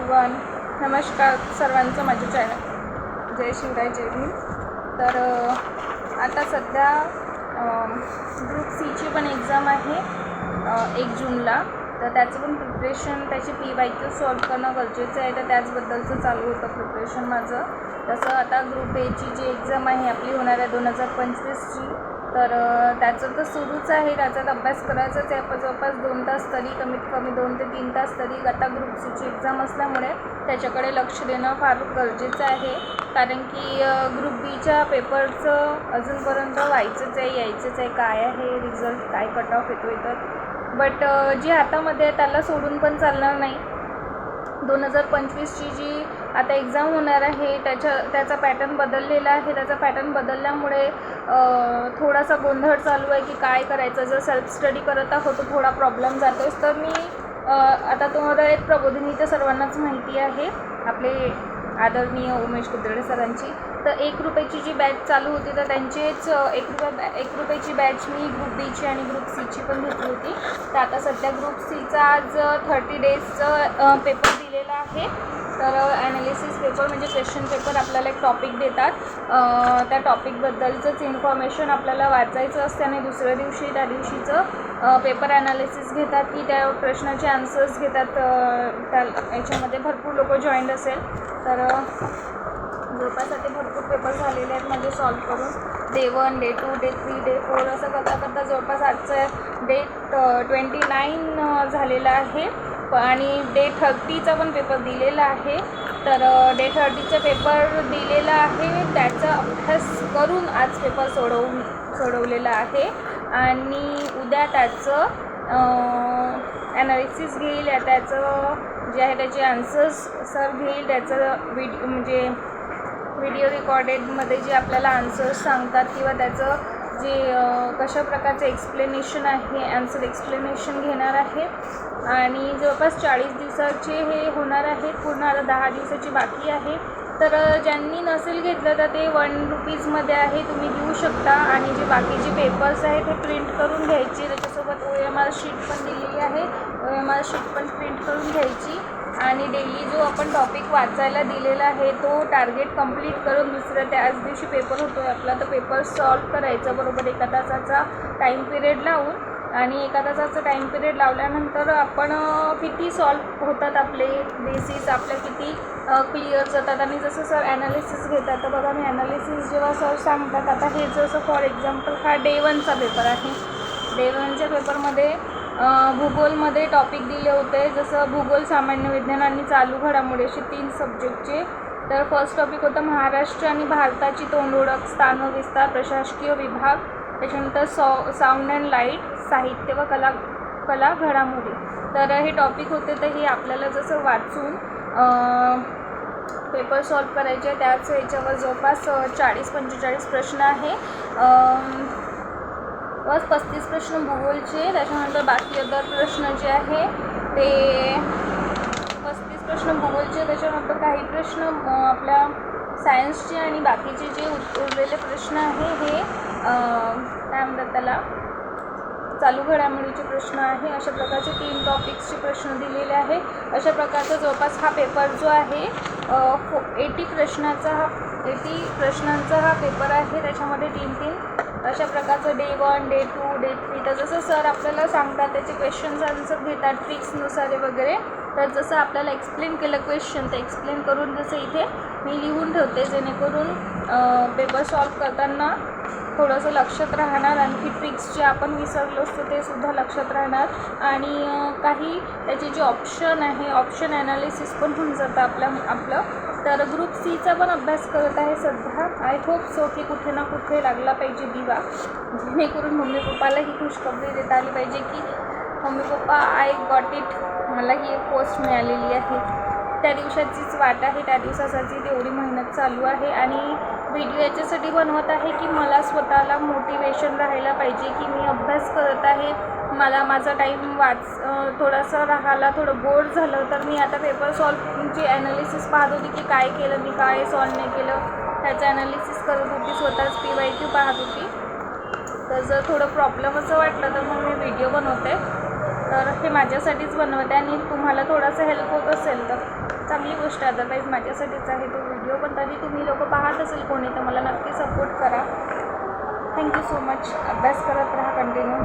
Everyone. नमस्कार सर्वांचं माझ्या चॅनल जय शिवराय जय भीम. तर आता सध्या ग्रुप सीची पण एक्झाम आहे 1 जूनला. तर त्याचं पण प्रिपरेशन, त्याची PYQ सॉल्व करणं गरजेचं आहे. तर त्याचबद्दलचं चालू होतं प्रिपरेशन माझं. तसं आता ग्रुप एची जी एक्झाम आहे आपली होणार आहे 2025ची, तर त्याचं तर सुरूच आहे. त्याच्यात अभ्यास करायचाच आहे. आपण जवळपास 2 तास तरी, कमीत कमी 2 ते 3 तास तरी. आता ग्रुप सीची एक्झाम असल्यामुळे त्याच्याकडे लक्ष देणं फार गरजेचं आहे. कारण की ग्रुप बीच्या पेपरचं अजूनपर्यंत व्हायचंच आहे, यायचंच आहे. काय आहे रिझल्ट, काय कट ऑफ येतो आहे. तर बट जे हातामध्ये आहे त्याला सोडून पण चालणार नाही. 2025ची जी आता एक्झाम होणार आहे त्याचा पॅटर्न बदललेला आहे. त्याचा पॅटर्न बदलल्यामुळे थोडासा गोंधळ चालू आहे की काय करायचं. जर सेल्फ स्टडी करत आहोत तर थोडा प्रॉब्लेम जातो आहे. तर मी आता तुम्हाला एक प्रबोधिनी तर सर्वांनाच माहिती आहे, आपले आदरणीय उमेश कुद्रडे सरांची. तर 1 रुपयाची जी बॅच चालू होती तर त्यांचीच 1 रुपयाची बॅच मी ग्रुप बीची आणि ग्रुप सीची पण घेतली होती. तर आता सध्या ग्रुप सीचा आज 30 डेजचं पेपर दिलेला आहे. तर ॲनालिसिस पेपर म्हणजे क्वेश्चन पेपर आपल्याला एक टॉपिक देतात. त्या टॉपिकबद्दलचंच इन्फॉर्मेशन आपल्याला वाचायचं असते आणि दुसऱ्या दिवशी त्या दिवशीचं पेपर ॲनालिसिस घेतात की त्या प्रश्नाचे आन्सर्स घेतात. त्या याच्यामध्ये भरपूर लोक जॉईंड असेल. तर जवळपास आता भरपूर पेपर झालेले आहेत म्हणजे सॉल्व करून. डे 1, डे 2, डे 3, डे 4 असं करता करता जवळपास आजचं डेट 29 झालेला आहे. आणि डे 30चा पण पेपर दिलेला आहे. तर डे 30चा पेपर दिलेला आहे, त्याचा अभ्यास करून आज पेपर सोडवलेला आहे. आणि उद्या त्याचं ॲनालिसिस घेईल. त्याचं जे आहे त्याचे आन्सर्स सर घेईल. त्याचं व्हिडिओ रेकॉर्डेडमध्ये जे आपल्याला आन्सर्स सांगतात किंवा त्याचं जे कशा प्रकारचं एक्सप्लेनेशन आहे, आन्सर एक्सप्लेनेशन घेणार आहे. आणि जवळपास 40 दिवसाचे हे होणार आहे. पूर्ण आता 10 दिवसाची बाकी आहे. तर ज्यांनी नसेल घेतलं तर ते 1 रुपीजमध्ये आहे, तुम्ही घेऊ शकता. आणि जे बाकीचे पेपर्स आहेत ते प्रिंट करून घ्यायचे. त्याच्यासोबत OMR शीट पण दिलेली आहे. OMR शीट पण प्रिंट करून घ्यायची. आणि डेली जो आपण टॉपिक वाचायला दिलेला आहे तो टार्गेट कंप्लीट करून त्याच दिवशी पेपर होतो आहे आपला, तर पेपर सॉल्व करायचा बरोबर 1 तासाचा टाईम पिरियड लावून. आणि 1 तासाचा टाईम पिरियड लावल्यानंतर आपण किती सॉल्व होतात आपले बेसिस आपल्या किती क्लिअर जातात. आणि जसं सर ॲनालिसिस घेतात तर बघा, मी ॲनालिसिस जेव्हा सर सांगतात, आता हे जसं फॉर एक्झाम्पल हा डे 1चा पेपर आहे. डे 1च्या पेपरमध्ये भूगोलमध्ये टॉपिक दिले होते, जसं भूगोल, सामान्य विज्ञान आणि चालू घडामोडी असे 3 सब्जेक्टचे. तर फर्स्ट टॉपिक होता महाराष्ट्र आणि भारताची तोंडओळख, स्थान व विस्तार, प्रशासकीय विभाग. त्याच्यानंतर साऊंड अँड लाईट, साहित्य व कला घडामोडी. तर हे टॉपिक होते. तर हे आपल्याला जसं वाचून पेपर सॉल्व करायचे. त्याच ह्याच्यावर जवळपास 40-45 प्रश्न आहे. बस 35 प्रश्न भूगोलचे. त्याच्यानंतर बाकी अदर प्रश्न जे आहे ते 35 प्रश्न भूगोलचे. त्याच्यानंतर काही प्रश्न आपल्या सायन्सचे आणि बाकीचे जे उरलेले प्रश्न आहे हे काय म्हणतात त्याला, चालू घडामोडीचे प्रश्न आहे. अशा प्रकारचे 3 टॉपिक्सचे प्रश्न दिलेले आहे. अशा प्रकारचा जवळपास हा पेपर जो आहे 80 प्रश्नांचा हा पेपर आहे. त्याच्यामध्ये 3 अशा प्रकारचं डे 1, डे 2, डे 3. तर जसं सर आपल्याला सांगतात त्याचे क्वेश्चन्स आन्सर घेतात ट्रिक्सनुसार वगैरे. तर जसं आपल्याला एक्सप्लेन केलं क्वेश्चन, ते एक्सप्लेन करून जसं इथे मी लिहून ठेवते, जेणेकरून पेपर सॉल्व करताना थोडंसं लक्षात राहणार. आणखी ट्रिक्स जे आपण विसरलो असतो ते सुद्धा लक्षात राहणार. आणि काही त्याचे जे ऑप्शन आहे, ऑप्शन ॲनालिसिस पण होऊन जातं आपलं. तर ग्रुप सीचा पण अभ्यास करत आहे सध्या. आय होप सो की कुठे ना कुठे लागला पाहिजे दिवा, जेणेकरून मम्मी पप्पालाही खुशखबरी देता आली पाहिजे की mummy papa I got it, मला ही एक पोस्ट मिळालेली आहे. त्या दिवसाचीच वाट आहे, त्या दिवसासाठी तेवढी मेहनत चालू आहे. आणि व्हिडिओ याच्यासाठी बनवत आहे की मला स्वतःला मोटिवेशन राहायला पाहिजे की मी अभ्यास करत आहे. मला माझा टाईम थोडासा राहिला, थोडं बोर झालं तर मी आता पेपर सॉल्वची ॲनालिसिस पाहत होती की काय केलं मी, काय सॉल्व नाही केलं, त्याचं ॲनालिसिस करत होती. स्वतःच PYQ पाहत होती. तर जर थोडं प्रॉब्लेम असं वाटलं तर मग मी व्हिडिओ बनवते. तर हे माझ्यासाठीच बनवते आणि तुम्हाला थोडासा हेल्प होत असेल तर चांगली गोष्ट आहे, अदरवाईज माझ्यासाठीच आहे तो व्हिडिओ. पण तरी तुम्ही लोक पाहत असेल कोणी तर मला नक्की सपोर्ट करा. Thank you so much. अभ्यास करत राहा कंटिन्यू.